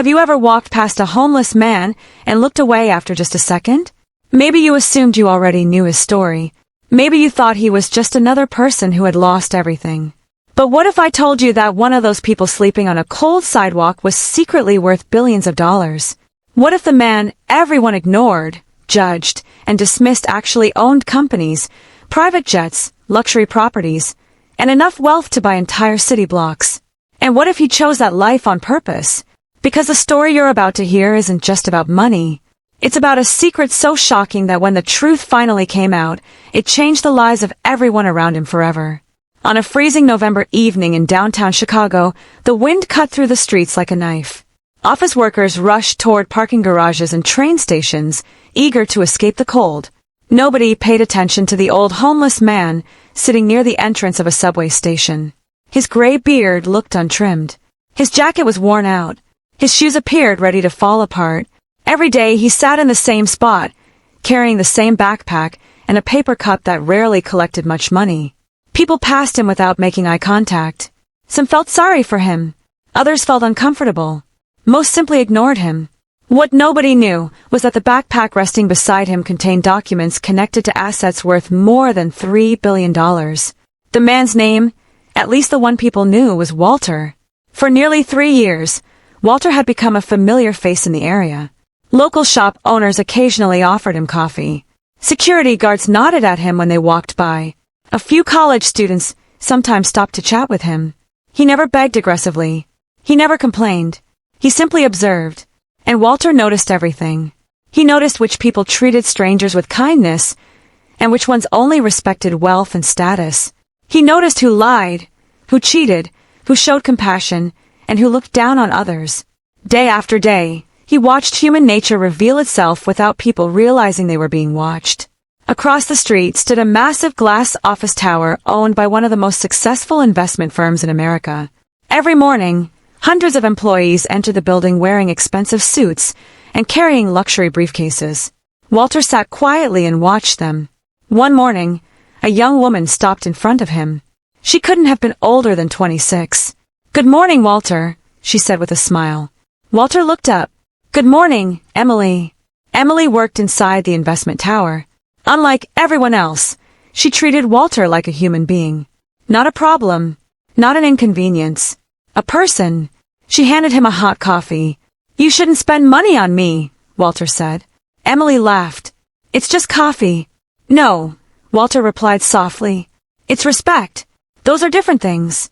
Have you ever walked past a homeless man and looked away after just a second? Maybe you assumed you already knew his story. Maybe you thought he was just another person who had lost everything. But what if I told you that one of those people sleeping on a cold sidewalk was secretly worth billions of dollars? What if the man everyone ignored, judged, and dismissed actually owned companies, private jets, luxury properties, and enough wealth to buy entire city blocks? And what if he chose that life on purpose? Because the story you're about to hear isn't just about money. It's about a secret so shocking that when the truth finally came out, it changed the lives of everyone around him forever. On a freezing November evening in downtown Chicago, the wind cut through the streets like a knife. Office workers rushed toward parking garages and train stations, eager to escape the cold. Nobody paid attention to the old homeless man sitting near the entrance of a subway station. His gray beard looked untrimmed. His jacket was worn out. His shoes appeared ready to fall apart. Every day he sat in the same spot, carrying the same backpack and a paper cup that rarely collected much money. People passed him without making eye contact. Some felt sorry for him. Others felt uncomfortable. Most simply ignored him. What nobody knew was that the backpack resting beside him contained documents connected to assets worth more than $3 billion. The man's name, at least the one people knew, was Walter. For nearly 3 years, Walter had become a familiar face in the area. Local shop owners occasionally offered him coffee. Security guards nodded at him when they walked by. A few college students sometimes stopped to chat with him. He never begged aggressively. He never complained. He simply observed. And Walter noticed everything. He noticed which people treated strangers with kindness and which ones only respected wealth and status. He noticed who lied, who cheated, who showed compassion, and who looked down on others. Day after day, he watched human nature reveal itself without people realizing they were being watched. Across the street stood a massive glass office tower owned by one of the most successful investment firms in America. Every morning, hundreds of employees entered the building wearing expensive suits and carrying luxury briefcases. Walter sat quietly and watched them. One morning, a young woman stopped in front of him. She couldn't have been older than 26. "Good morning, Walter," she said with a smile. Walter looked up. "Good morning, Emily." Emily worked inside the investment tower. Unlike everyone else, she treated Walter like a human being. Not a problem, not an inconvenience. A person. She handed him a hot coffee. "You shouldn't spend money on me," Walter said. Emily laughed. "It's just coffee." "No," Walter replied softly. "It's respect. Those are different things."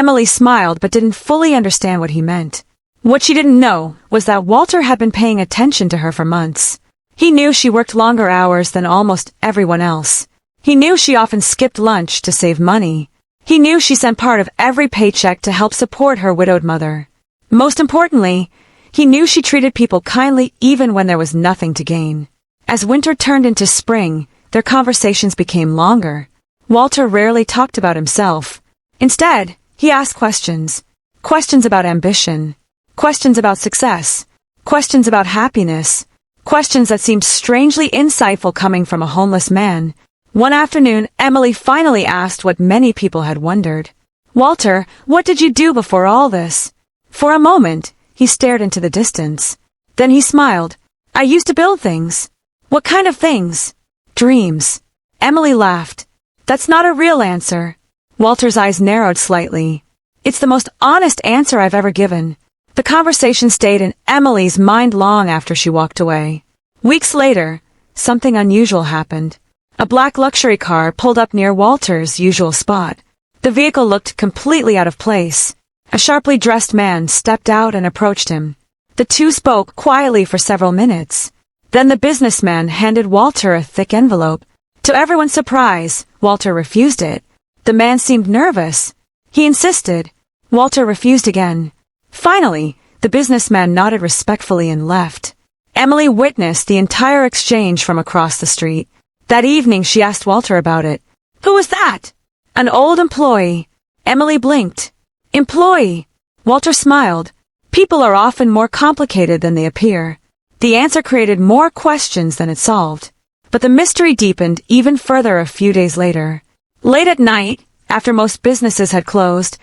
Emily smiled but didn't fully understand what he meant. What she didn't know was that Walter had been paying attention to her for months. He knew she worked longer hours than almost everyone else. He knew she often skipped lunch to save money. He knew she sent part of every paycheck to help support her widowed mother. Most importantly, he knew she treated people kindly even when there was nothing to gain. As winter turned into spring, their conversations became longer. Walter rarely talked about himself. Instead, he asked questions. Questions about ambition. Questions about success. Questions about happiness. Questions that seemed strangely insightful coming from a homeless man. One afternoon, Emily finally asked what many people had wondered. "Walter, what did you do before all this?" For a moment, he stared into the distance. Then he smiled. "I used to build things." "What kind of things?" "Dreams." Emily laughed. "That's not a real answer." Walter's eyes narrowed slightly. "It's the most honest answer I've ever given." The conversation stayed in Emily's mind long after she walked away. Weeks later, something unusual happened. A black luxury car pulled up near Walter's usual spot. The vehicle looked completely out of place. A sharply dressed man stepped out and approached him. The two spoke quietly for several minutes. Then the businessman handed Walter a thick envelope. To everyone's surprise, Walter refused it. The man seemed nervous. He insisted. Walter refused again. Finally, the businessman nodded respectfully and left. Emily witnessed the entire exchange from across the street. That evening she asked Walter about it. "Who was that?" "An old employee." Emily blinked. "Employee?" Walter smiled. People are often more complicated than they appear. The answer created more questions than it solved. But the mystery deepened even further a few days later. Late at night, after most businesses had closed,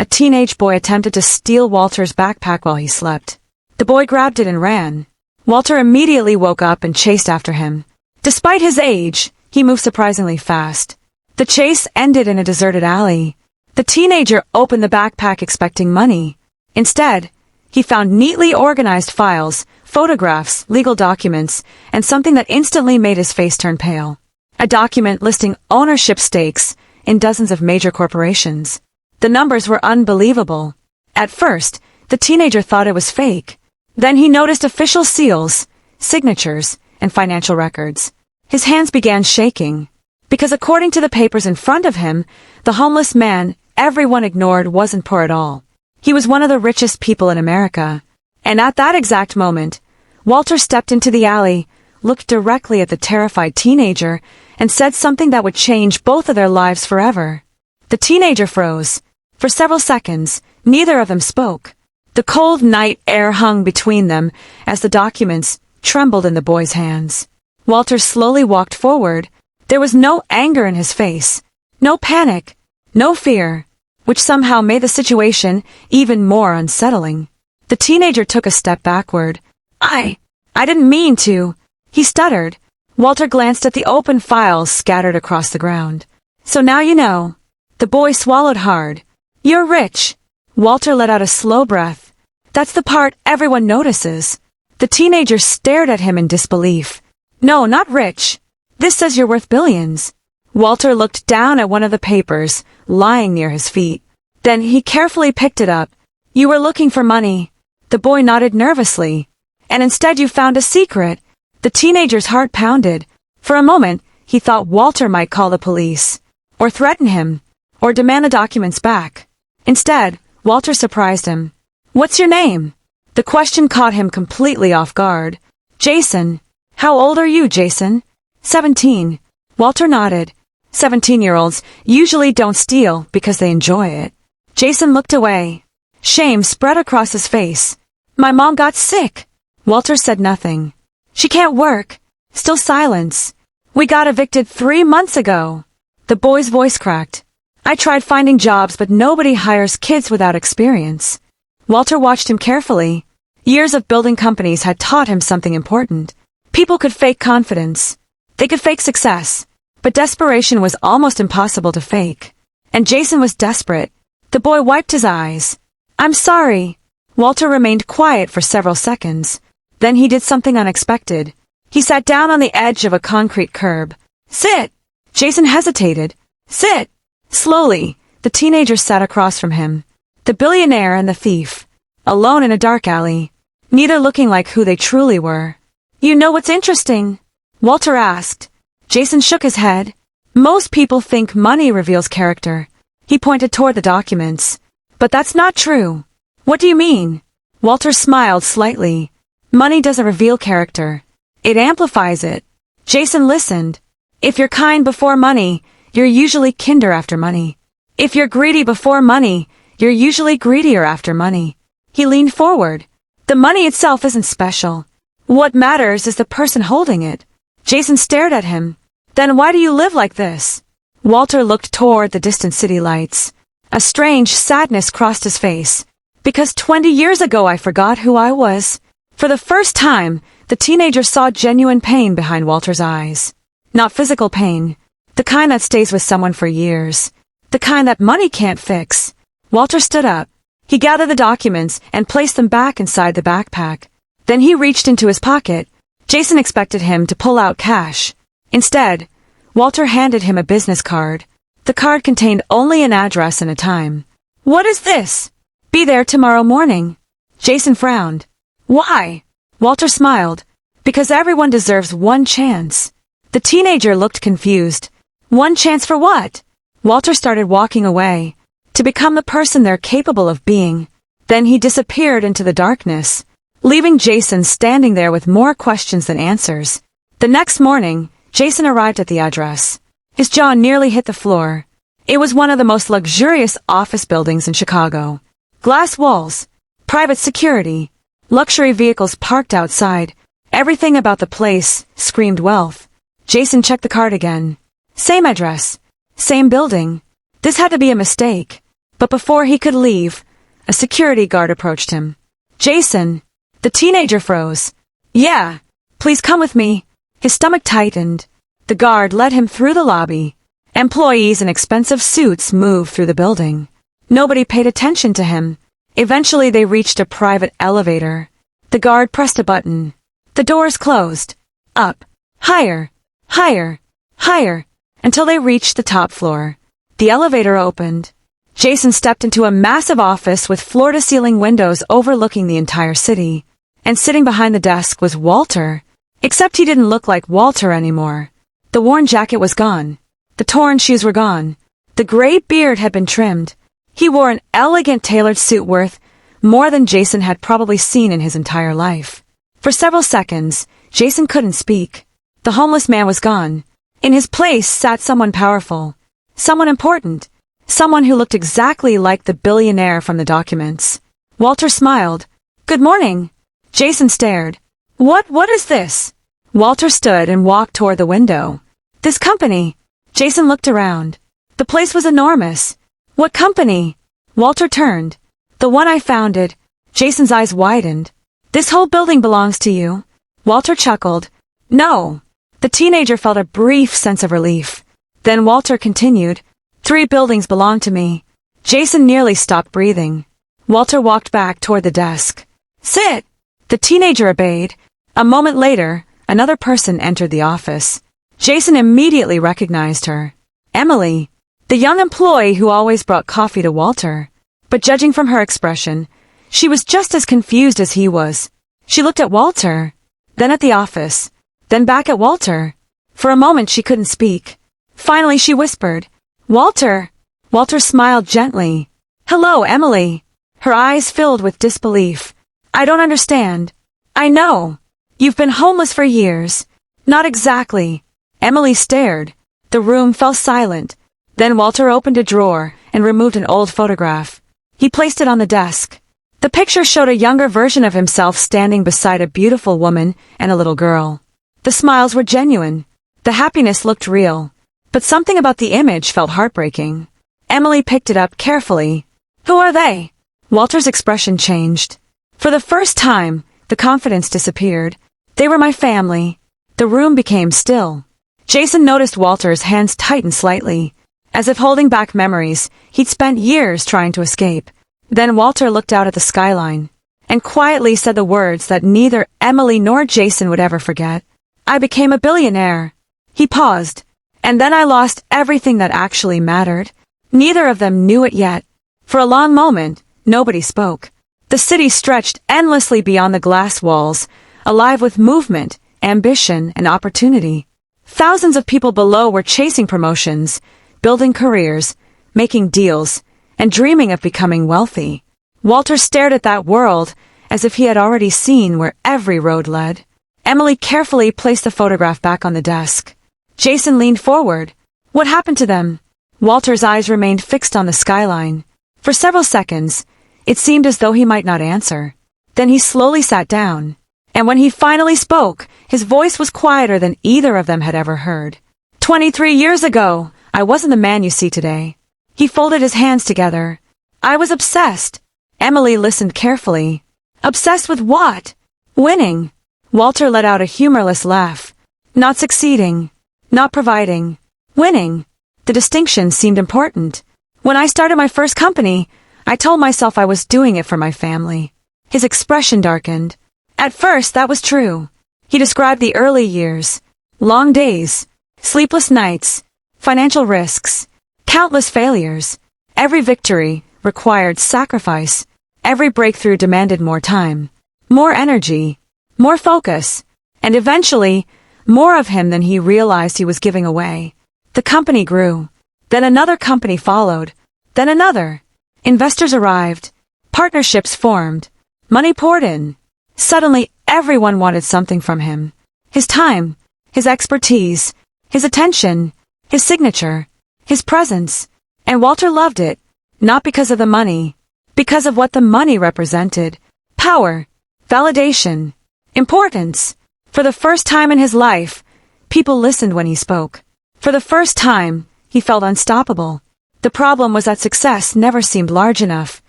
a teenage boy attempted to steal Walter's backpack while he slept. The boy grabbed it and ran. Walter immediately woke up and chased after him. Despite his age, he moved surprisingly fast. The chase ended in a deserted alley. The teenager opened the backpack expecting money. Instead, he found neatly organized files, photographs, legal documents, and something that instantly made his face turn pale. A document listing ownership stakes in dozens of major corporations. The numbers were unbelievable. At first, the teenager thought it was fake. Then he noticed official seals, signatures, and financial records. His hands began shaking. Because according to the papers in front of him, the homeless man everyone ignored wasn't poor at all. He was one of the richest people in America. And at that exact moment, Walter stepped into the alley, looked directly at the terrified teenager, and said something that would change both of their lives forever. The teenager froze. For several seconds, neither of them spoke. The cold night air hung between them as the documents trembled in the boy's hands. Walter slowly walked forward. There was no anger in his face, no panic, no fear, which somehow made the situation even more unsettling. The teenager took a step backward. I didn't mean to, he stuttered. Walter glanced at the open files scattered across the ground. So now you know. The boy swallowed hard. You're rich. Walter let out a slow breath. That's the part everyone notices. The teenager stared at him in disbelief. No, not rich. This says you're worth billions. Walter looked down at one of the papers, lying near his feet. Then he carefully picked it up. You were looking for money. The boy nodded nervously. And instead you found a secret. The teenager's heart pounded. For a moment, he thought Walter might call the police, or threaten him, or demand the documents back. Instead, Walter surprised him. What's your name? The question caught him completely off guard. Jason. How old are you, Jason? 17. Walter nodded. 17-year-olds usually don't steal because they enjoy it. Jason looked away. Shame spread across his face. My mom got sick. Walter said nothing. She can't work. Still silence. We got evicted 3 months ago. The boy's voice cracked. I tried finding jobs, but nobody hires kids without experience. Walter watched him carefully. Years of building companies had taught him something important. People could fake confidence. They could fake success. But desperation was almost impossible to fake. And Jason was desperate. The boy wiped his eyes. I'm sorry. Walter remained quiet for several seconds. Then he did something unexpected. He sat down on the edge of a concrete curb. Sit! Jason hesitated. Sit! Slowly, the teenager sat across from him. The billionaire and the thief. Alone in a dark alley. Neither looking like who they truly were. You know what's interesting? Walter asked. Jason shook his head. Most people think money reveals character. He pointed toward the documents. But that's not true. What do you mean? Walter smiled slightly. Money doesn't reveal character. It amplifies it. Jason listened. If you're kind before money, you're usually kinder after money. If you're greedy before money, you're usually greedier after money. He leaned forward. The money itself isn't special. What matters is the person holding it. Jason stared at him. Then why do you live like this? Walter looked toward the distant city lights. A strange sadness crossed his face. Because 20 years ago I forgot who I was. For the first time, the teenager saw genuine pain behind Walter's eyes. Not physical pain. The kind that stays with someone for years. The kind that money can't fix. Walter stood up. He gathered the documents and placed them back inside the backpack. Then he reached into his pocket. Jason expected him to pull out cash. Instead, Walter handed him a business card. The card contained only an address and a time. What is this? Be there tomorrow morning. Jason frowned. Why? Walter smiled. Because everyone deserves one chance. The teenager looked confused. One chance for what? Walter started walking away. To become the person they're capable of being. Then he disappeared into the darkness, leaving Jason standing there with more questions than answers. The next morning, Jason arrived at the address. His jaw nearly hit the floor. It was one of the most luxurious office buildings in Chicago. Glass walls, private security, luxury vehicles parked outside. Everything about the place screamed wealth. Jason checked the card again. Same address, same building. This had to be a mistake. But before he could leave, a security guard approached him. Jason, The teenager froze. Yeah, please come with me. His stomach tightened. The guard led him through the lobby. Employees in expensive suits moved through the building. Nobody paid attention to him. Eventually they reached a private elevator. The guard pressed a button. The doors closed. Up. Higher. Higher. Higher. Until they reached the top floor. The elevator opened. Jason stepped into a massive office with floor-to-ceiling windows overlooking the entire city. And sitting behind the desk was Walter. Except he didn't look like Walter anymore. The worn jacket was gone. The torn shoes were gone. The gray beard had been trimmed. He wore an elegant tailored suit worth more than Jason had probably seen in his entire life. For several seconds, Jason couldn't speak. The homeless man was gone. In his place sat someone powerful. Someone important. Someone who looked exactly like the billionaire from the documents. Walter smiled. Good morning. Jason stared. What is this? Walter stood and walked toward the window. This company. Jason looked around. The place was enormous. What company? Walter turned. The one I founded. Jason's eyes widened. This whole building belongs to you. Walter chuckled. No. The teenager felt a brief sense of relief. Then Walter continued. 3 buildings belong to me. Jason nearly stopped breathing. Walter walked back toward the desk. Sit. The teenager obeyed. A moment later, another person entered the office. Jason immediately recognized her. Emily, the young employee who always brought coffee to Walter. But judging from her expression, she was just as confused as he was. She looked at Walter, then at the office, then back at Walter. For a moment she couldn't speak. Finally she whispered, Walter. Walter smiled gently. Hello, Emily. Her eyes filled with disbelief. I don't understand. I know. You've been homeless for years. Not exactly. Emily stared. The room fell silent. Then Walter opened a drawer and removed an old photograph. He placed it on the desk. The picture showed a younger version of himself standing beside a beautiful woman and a little girl. The smiles were genuine. The happiness looked real. But something about the image felt heartbreaking. Emily picked it up carefully. Who are they? Walter's expression changed. For the first time, the confidence disappeared. They were my family. The room became still. Jason noticed Walter's hands tighten slightly, as if holding back memories he'd spent years trying to escape. Then Walter looked out at the skyline, and quietly said the words that neither Emily nor Jason would ever forget. I became a billionaire. He paused, and then I lost everything that actually mattered. Neither of them knew it yet. For a long moment, nobody spoke. The city stretched endlessly beyond the glass walls, alive with movement, ambition, and opportunity. Thousands of people below were chasing promotions, building careers, making deals, and dreaming of becoming wealthy. Walter stared at that world as if he had already seen where every road led. Emily carefully placed the photograph back on the desk. Jason leaned forward. What happened to them? Walter's eyes remained fixed on the skyline. For several seconds, it seemed as though he might not answer. Then he slowly sat down. And when he finally spoke, his voice was quieter than either of them had ever heard. 23 years ago, I wasn't the man you see today. He folded his hands together. I was obsessed. Emily listened carefully. Obsessed with what? Winning. Walter let out a humorless laugh. Not succeeding. Not providing. Winning. The distinction seemed important. When I started my first company, I told myself I was doing it for my family. His expression darkened. At first, that was true. He described the early years. Long days. Sleepless nights. Financial risks. Countless failures. Every victory required sacrifice. Every breakthrough demanded more time. More energy. More focus. And eventually, more of him than he realized he was giving away. The company grew. Then another company followed. Then another. Investors arrived. Partnerships formed. Money poured in. Suddenly, everyone wanted something from him. His time, his expertise, his attention, his signature, his presence. And Walter loved it, not because of the money, because of what the money represented. Power, validation, importance. For the first time in his life, people listened when he spoke. For the first time, he felt unstoppable. The problem was that success never seemed large enough.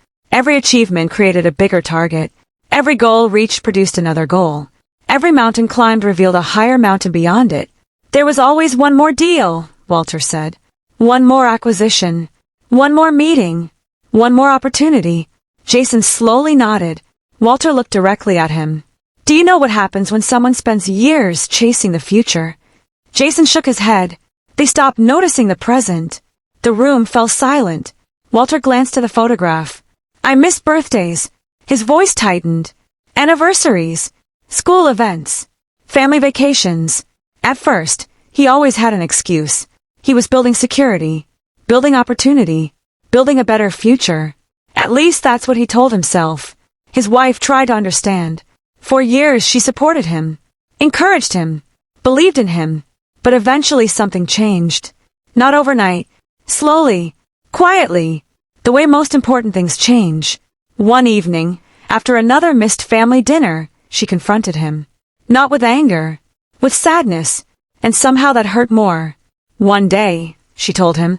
Every achievement created a bigger target. Every goal reached produced another goal. Every mountain climbed revealed a higher mountain beyond it. There was always one more deal, Walter said. One more acquisition. One more meeting. One more opportunity. Jason slowly nodded. Walter looked directly at him. Do you know what happens when someone spends years chasing the future? Jason shook his head. They stopped noticing the present. The room fell silent. Walter glanced at the photograph. I miss birthdays. His voice tightened. Anniversaries. School events. Family vacations. At first, he always had an excuse. He was building security. Building opportunity. Building a better future. At least that's what he told himself. His wife tried to understand. For years she supported him. Encouraged him. Believed in him. But eventually something changed. Not overnight. Slowly. Quietly. The way most important things change. One evening, after another missed family dinner, she confronted him. Not with anger. With sadness. And somehow that hurt more. One day, she told him,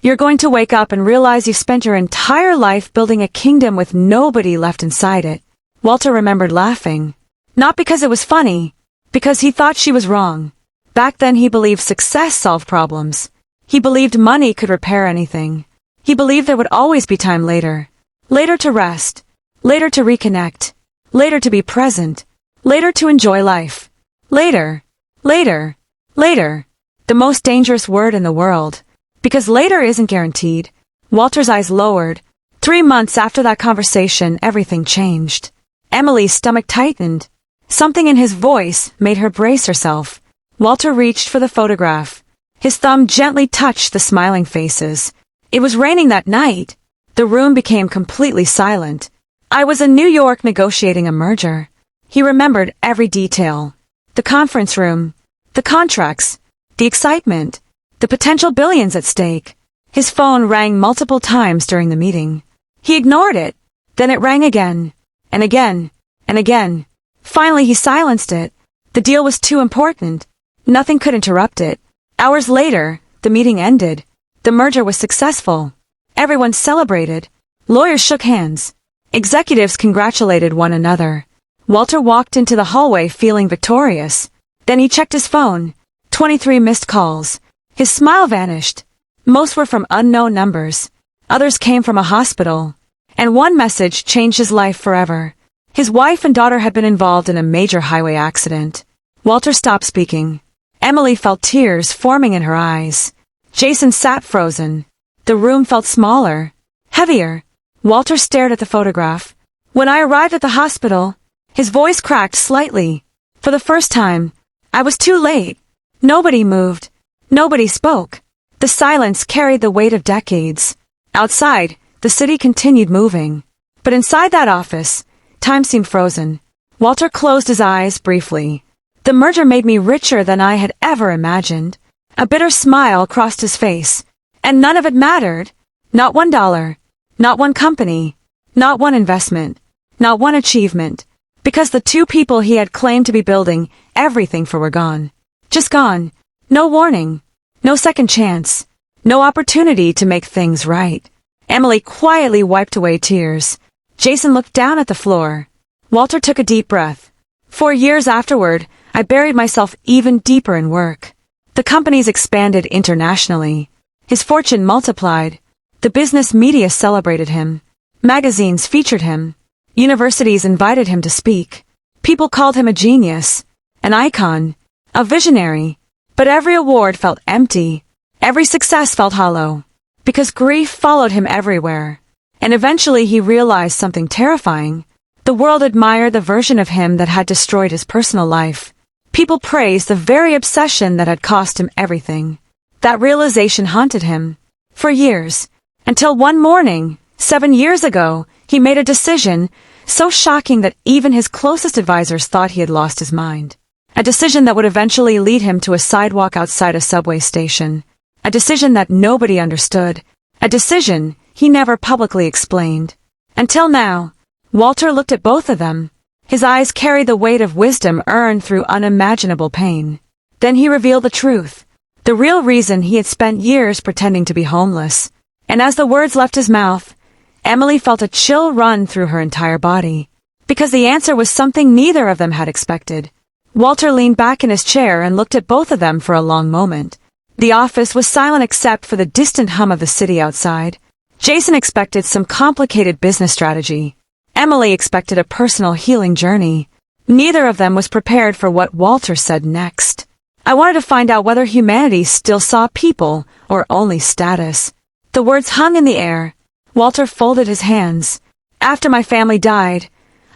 you're going to wake up and realize you've spent your entire life building a kingdom with nobody left inside it. Walter remembered laughing. Not because it was funny, because he thought she was wrong. Back then he believed success solved problems. He believed money could repair anything. He believed there would always be time later. Later to rest. Later to reconnect. Later to be present. Later to enjoy life. Later. Later. Later. The most dangerous word in the world. Because later isn't guaranteed. Walter's eyes lowered. 3 months after that conversation, everything changed. Emily's stomach tightened. Something in his voice made her brace herself. Walter reached for the photograph. His thumb gently touched the smiling faces. It was raining that night. The room became completely silent. I was in New York negotiating a merger. He remembered every detail. The conference room. The contracts. The excitement. The potential billions at stake. His phone rang multiple times during the meeting. He ignored it. Then it rang again. And again. And again. Finally he silenced it. The deal was too important. Nothing could interrupt it. Hours later, the meeting ended. The merger was successful. Everyone celebrated. Lawyers shook hands. Executives congratulated one another. Walter walked into the hallway feeling victorious. Then he checked his phone. 23 missed calls. His smile vanished. Most were from unknown numbers. Others came from a hospital. And one message changed his life forever. His wife and daughter had been involved in a major highway accident. Walter stopped speaking. Emily felt tears forming in her eyes. Jason sat frozen. The room felt smaller. Heavier. Walter stared at the photograph. When I arrived at the hospital, his voice cracked slightly. For the first time, I was too late. Nobody moved. Nobody spoke. The silence carried the weight of decades. Outside, the city continued moving. But inside that office, time seemed frozen. Walter closed his eyes briefly. The merger made me richer than I had ever imagined. A bitter smile crossed his face. And none of it mattered. Not $1. Not one company. Not one investment. Not one achievement. Because the two people he had claimed to be building everything for were gone. Just gone. No warning. No second chance. No opportunity to make things right. Emily quietly wiped away tears. Jason looked down at the floor. Walter took a deep breath. 4 years afterward, I buried myself even deeper in work. The companies expanded internationally. His fortune multiplied. The business media celebrated him. Magazines featured him. Universities invited him to speak. People called him a genius, an icon, a visionary. But every award felt empty. Every success felt hollow. Because grief followed him everywhere. And eventually he realized something terrifying. The world admired the version of him that had destroyed his personal life. People praised the very obsession that had cost him everything. That realization haunted him. For years. Until one morning, 7 years ago, he made a decision so shocking that even his closest advisors thought he had lost his mind. A decision that would eventually lead him to a sidewalk outside a subway station. A decision that nobody understood. A decision he never publicly explained. Until now, Walter looked at both of them. His eyes carried the weight of wisdom earned through unimaginable pain. Then he revealed the truth. The real reason he had spent years pretending to be homeless. And as the words left his mouth, Emily felt a chill run through her entire body. Because the answer was something neither of them had expected. Walter leaned back in his chair and looked at both of them for a long moment. The office was silent except for the distant hum of the city outside. Jason expected some complicated business strategy. Emily expected a personal healing journey. Neither of them was prepared for what Walter said next. I wanted to find out whether humanity still saw people or only status. The words hung in the air. Walter folded his hands. After my family died,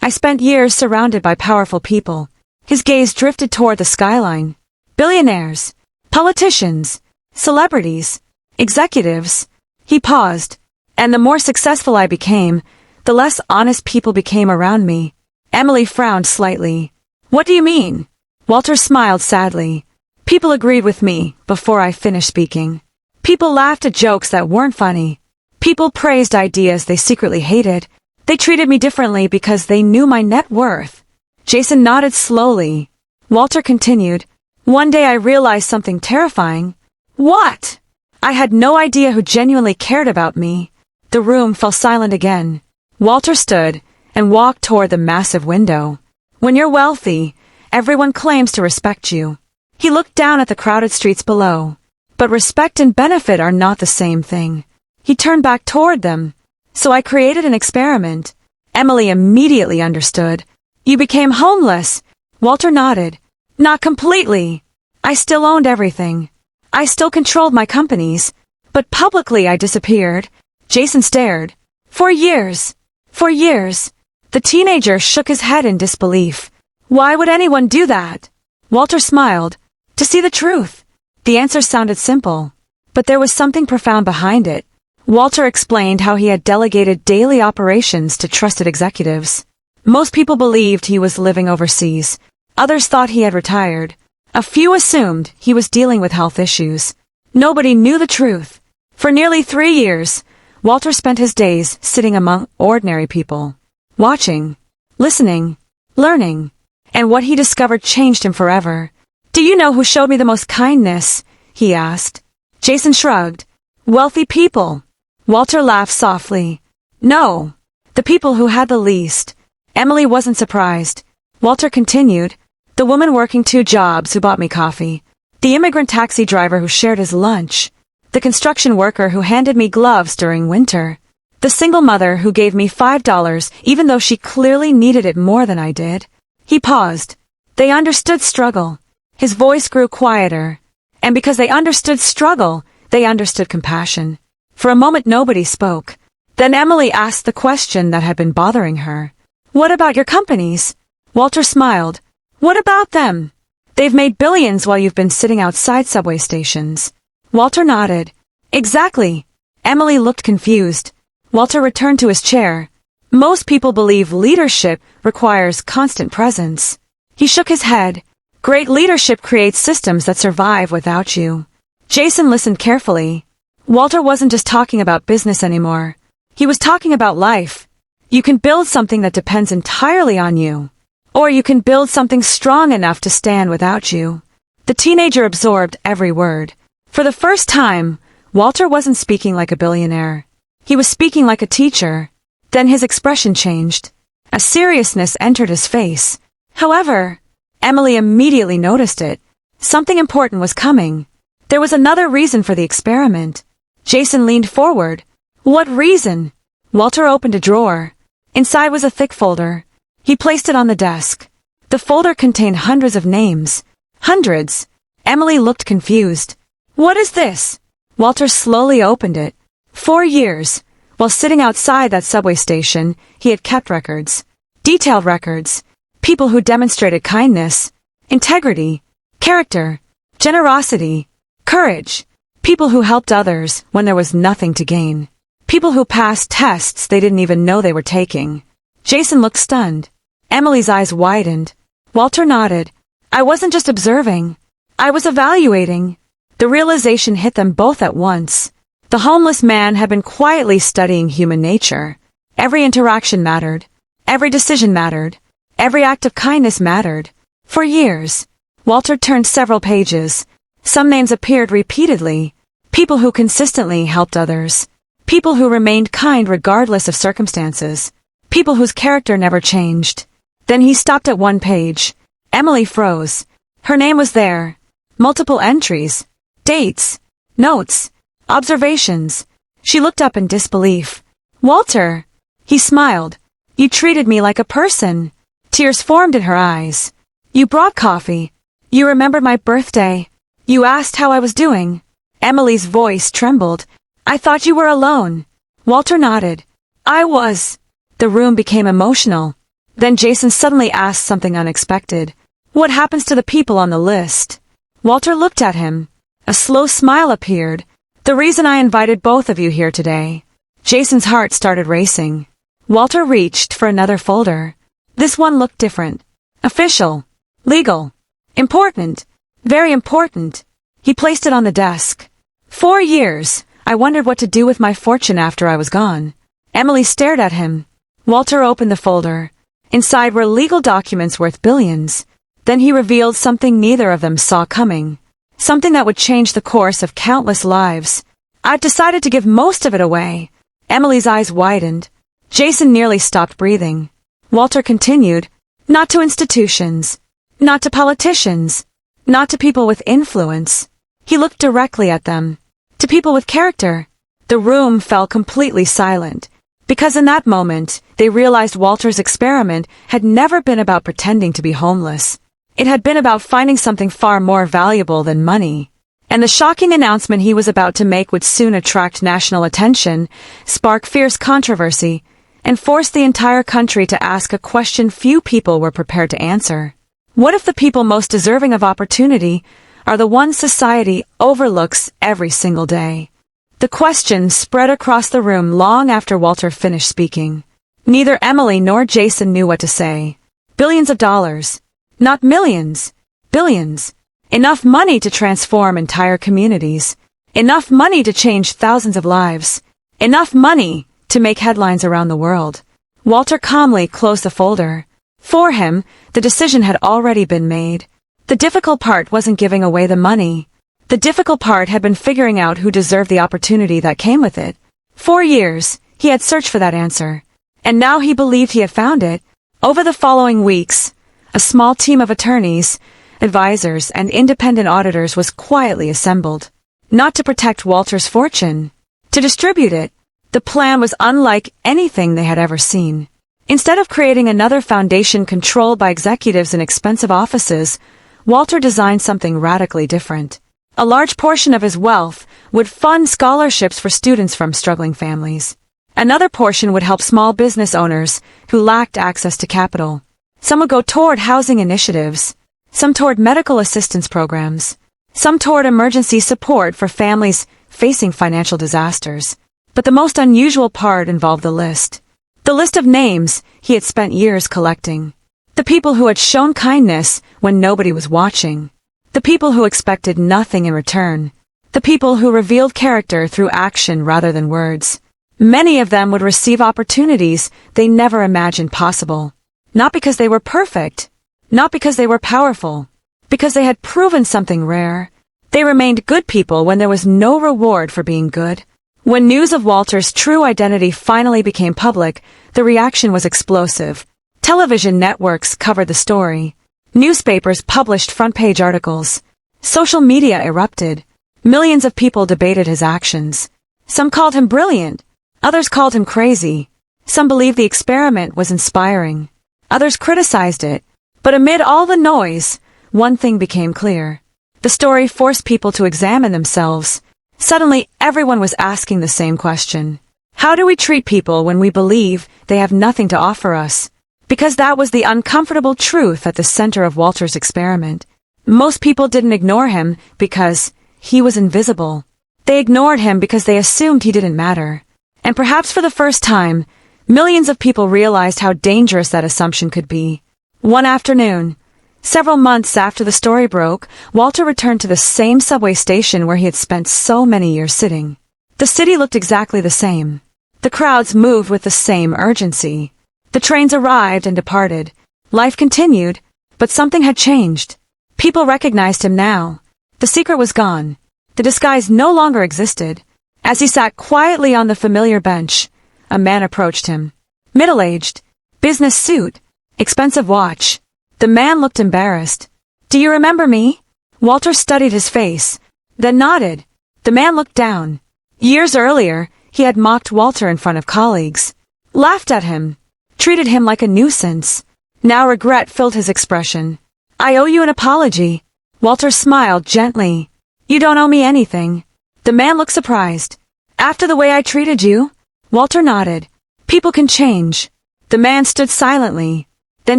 I spent years surrounded by powerful people. His gaze drifted toward the skyline. Billionaires, politicians, celebrities, executives. He paused. And the more successful I became, the less honest people became around me. Emily frowned slightly. What do you mean? Walter smiled sadly. People agreed with me before I finished speaking. People laughed at jokes that weren't funny. People praised ideas they secretly hated. They treated me differently because they knew my net worth. Jason nodded slowly. Walter continued. One day I realized something terrifying. What? I had no idea who genuinely cared about me. The room fell silent again. Walter stood and walked toward the massive window. When you're wealthy, everyone claims to respect you. He looked down at the crowded streets below. But respect and benefit are not the same thing. He turned back toward them. So I created an experiment. Emily immediately understood. You became homeless. Walter nodded. Not completely. I still owned everything. I still controlled my companies. But publicly I disappeared. Jason stared. For years. For years. The teenager shook his head in disbelief. Why would anyone do that? Walter smiled. To see the truth. The answer sounded simple. But there was something profound behind it. Walter explained how he had delegated daily operations to trusted executives. Most people believed he was living overseas. Others thought he had retired. A few assumed he was dealing with health issues. Nobody knew the truth. For nearly 3 years, Walter spent his days sitting among ordinary people, watching, listening, learning, and what he discovered changed him forever. Do you know who showed me the most kindness? He asked. Jason shrugged. Wealthy people. Walter laughed softly. No, the people who had the least. Emily wasn't surprised. Walter continued. The woman working 2 jobs who bought me coffee. The immigrant taxi driver who shared his lunch. The construction worker who handed me gloves during winter. The single mother who gave me $5 even though she clearly needed it more than I did. He paused. They understood struggle. His voice grew quieter. And because they understood struggle, they understood compassion. For a moment nobody spoke. Then Emily asked the question that had been bothering her. What about your companies? Walter smiled. What about them? They've made billions while you've been sitting outside subway stations. Walter nodded. Exactly. Emily looked confused. Walter returned to his chair. Most people believe leadership requires constant presence. He shook his head. Great leadership creates systems that survive without you. Jason listened carefully. Walter wasn't just talking about business anymore. He was talking about life. You can build something that depends entirely on you. Or you can build something strong enough to stand without you. The teenager absorbed every word. For the first time, Walter wasn't speaking like a billionaire. He was speaking like a teacher. Then his expression changed. A seriousness entered his face. However, Emily immediately noticed it. Something important was coming. There was another reason for the experiment. Jason leaned forward. What reason? Walter opened a drawer. Inside was a thick folder. He placed it on the desk. The folder contained hundreds of names. Hundreds. Emily looked confused. What is this? Walter slowly opened it. 4 years. While sitting outside that subway station, he had kept records. Detailed records. People who demonstrated kindness, integrity, character, generosity, courage. People who helped others when there was nothing to gain. People who passed tests they didn't even know they were taking. Jason looked stunned. Emily's eyes widened. Walter nodded. I wasn't just observing. I was evaluating. The realization hit them both at once. The homeless man had been quietly studying human nature. Every interaction mattered. Every decision mattered. Every act of kindness mattered. For years. Walter turned several pages. Some names appeared repeatedly. People who consistently helped others. People who remained kind regardless of circumstances. People whose character never changed. Then he stopped at one page. Emily froze. Her name was there. Multiple entries. Dates. Notes. Observations. She looked up in disbelief. Walter! He smiled. You treated me like a person. Tears formed in her eyes. You brought coffee. You remembered my birthday. You asked how I was doing. Emily's voice trembled. I thought you were alone. Walter nodded. I was. The room became emotional. Then Jason suddenly asked something unexpected. What happens to the people on the list? Walter looked at him. A slow smile appeared. The reason I invited both of you here today. Jason's heart started racing. Walter reached for another folder. This one looked different. Official. Legal. Important. Very important. He placed it on the desk. 4 years. I wondered what to do with my fortune after I was gone. Emily stared at him. Walter opened the folder. Inside were legal documents worth billions. Then he revealed something neither of them saw coming. Something that would change the course of countless lives. I've decided to give most of it away. Emily's eyes widened. Jason nearly stopped breathing. Walter continued. Not to institutions. Not to politicians. Not to people with influence. He looked directly at them. To people with character. The room fell completely silent. Because in that moment, they realized Walter's experiment had never been about pretending to be homeless. It had been about finding something far more valuable than money. And the shocking announcement he was about to make would soon attract national attention, spark fierce controversy, and force the entire country to ask a question few people were prepared to answer. What if the people most deserving of opportunity are the ones society overlooks every single day? The question spread across the room long after Walter finished speaking. Neither Emily nor Jason knew what to say. Billions of dollars. Not millions. Billions. Enough money to transform entire communities. Enough money to change thousands of lives. Enough money to make headlines around the world. Walter calmly closed the folder. For him, the decision had already been made. The difficult part wasn't giving away the money. The difficult part had been figuring out who deserved the opportunity that came with it. 4 years, he had searched for that answer. And now he believed he had found it. Over the following weeks, a small team of attorneys, advisors, and independent auditors was quietly assembled. Not to protect Walter's fortune. To distribute it. The plan was unlike anything they had ever seen. Instead of creating another foundation controlled by executives in expensive offices, Walter designed something radically different. A large portion of his wealth would fund scholarships for students from struggling families. Another portion would help small business owners who lacked access to capital. Some would go toward housing initiatives, some toward medical assistance programs, some toward emergency support for families facing financial disasters. But the most unusual part involved the list. The list of names he had spent years collecting. The people who had shown kindness when nobody was watching. The people who expected nothing in return. The people who revealed character through action rather than words. Many of them would receive opportunities they never imagined possible. Not because they were perfect. Not because they were powerful. Because they had proven something rare. They remained good people when there was no reward for being good. When news of Walter's true identity finally became public, the reaction was explosive. Television networks covered the story. Newspapers published front-page articles. Social media erupted. Millions of people debated his actions. Some called him brilliant. Others called him crazy. Some believed the experiment was inspiring. Others criticized it. But amid all the noise, one thing became clear. The story forced people to examine themselves. Suddenly, everyone was asking the same question. How do we treat people when we believe they have nothing to offer us? Because that was the uncomfortable truth at the center of Walter's experiment. Most people didn't ignore him because he was invisible. They ignored him because they assumed he didn't matter. And perhaps for the first time, millions of people realized how dangerous that assumption could be. One afternoon, several months after the story broke, Walter returned to the same subway station where he had spent so many years sitting. The city looked exactly the same. The crowds moved with the same urgency. The trains arrived and departed. Life continued, but something had changed. People recognized him now. The secret was gone. The disguise no longer existed. As he sat quietly on the familiar bench, a man approached him. Middle-aged, Business suit. Expensive watch. The man looked embarrassed. Do you remember me? Walter studied his face, then nodded. The man looked down. Years earlier, he had mocked Walter in front of colleagues, laughed at him, treated him like a nuisance. Now regret filled his expression. I owe you an apology. Walter smiled gently. You don't owe me anything. The man looked surprised. After the way I treated you? Walter nodded. People can change. The man stood silently. Then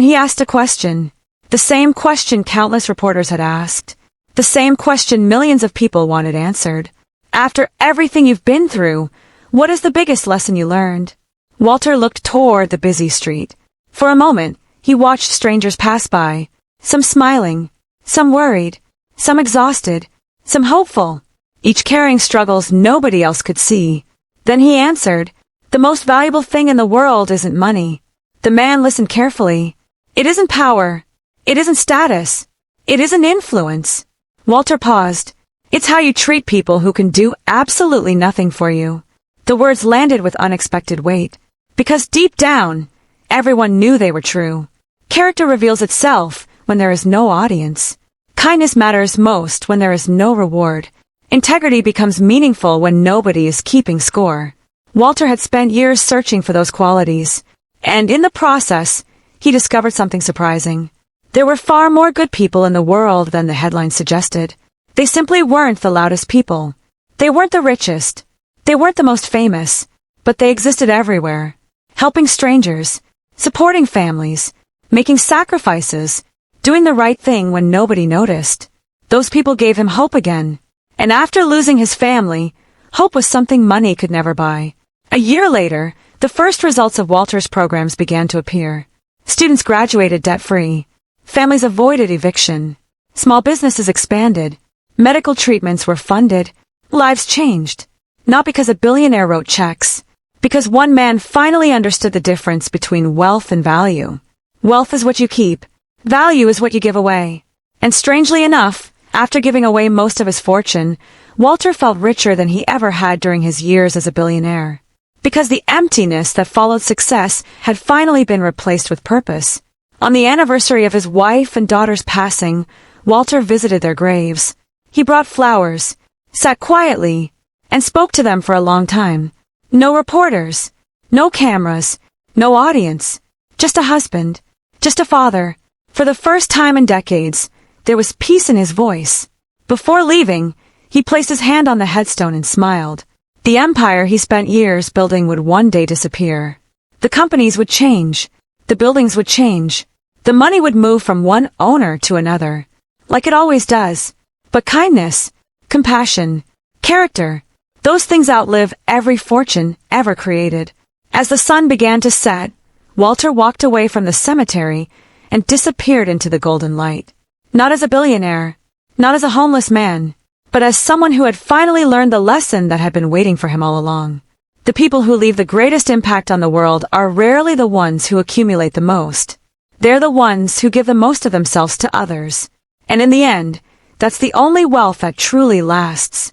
he asked a question. The same question countless reporters had asked. The same question millions of people wanted answered. After everything you've been through, what is the biggest lesson you learned? Walter looked toward the busy street. For a moment, he watched strangers pass by, some smiling, some worried, some exhausted, some hopeful, each carrying struggles nobody else could see. Then he answered, the most valuable thing in the world isn't money. The man listened carefully. It isn't power. It isn't status. It isn't influence. Walter paused. It's how you treat people who can do absolutely nothing for you. The words landed with unexpected weight, because deep down, everyone knew they were true. Character reveals itself when there is no audience. Kindness matters most when there is no reward. Integrity becomes meaningful when nobody is keeping score. Walter had spent years searching for those qualities, and in the process, he discovered something surprising. There were far more good people in the world than the headlines suggested. They simply weren't the loudest people. They weren't the richest. They weren't the most famous, but they existed everywhere, helping strangers, supporting families, making sacrifices, doing the right thing when nobody noticed. Those people gave him hope again. And after losing his family, hope was something money could never buy. A year later, the first results of Walter's programs began to appear. Students graduated debt-free. Families avoided eviction. Small businesses expanded. Medical treatments were funded. Lives changed. Not because a billionaire wrote checks, because one man finally understood the difference between wealth and value. Wealth is what you keep. Value is what you give away. And strangely enough, after giving away most of his fortune, Walter felt richer than he ever had during his years as a billionaire. Because the emptiness that followed success had finally been replaced with purpose. On the anniversary of his wife and daughter's passing, Walter visited their graves. He brought flowers, sat quietly, and spoke to them for a long time. No reporters, no cameras, no audience, just a husband, just a father. For the first time in decades, there was peace in his voice. Before leaving, he placed his hand on the headstone and smiled. The empire he spent years building would one day disappear. The companies would change. The buildings would change. The money would move from one owner to another, like it always does. But kindness, compassion, character, those things outlive every fortune ever created. As the sun began to set, Walter walked away from the cemetery and disappeared into the golden light. Not as a billionaire, not as a homeless man, but as someone who had finally learned the lesson that had been waiting for him all along. The people who leave the greatest impact on the world are rarely the ones who accumulate the most. They're the ones who give the most of themselves to others. And in the end, that's the only wealth that truly lasts.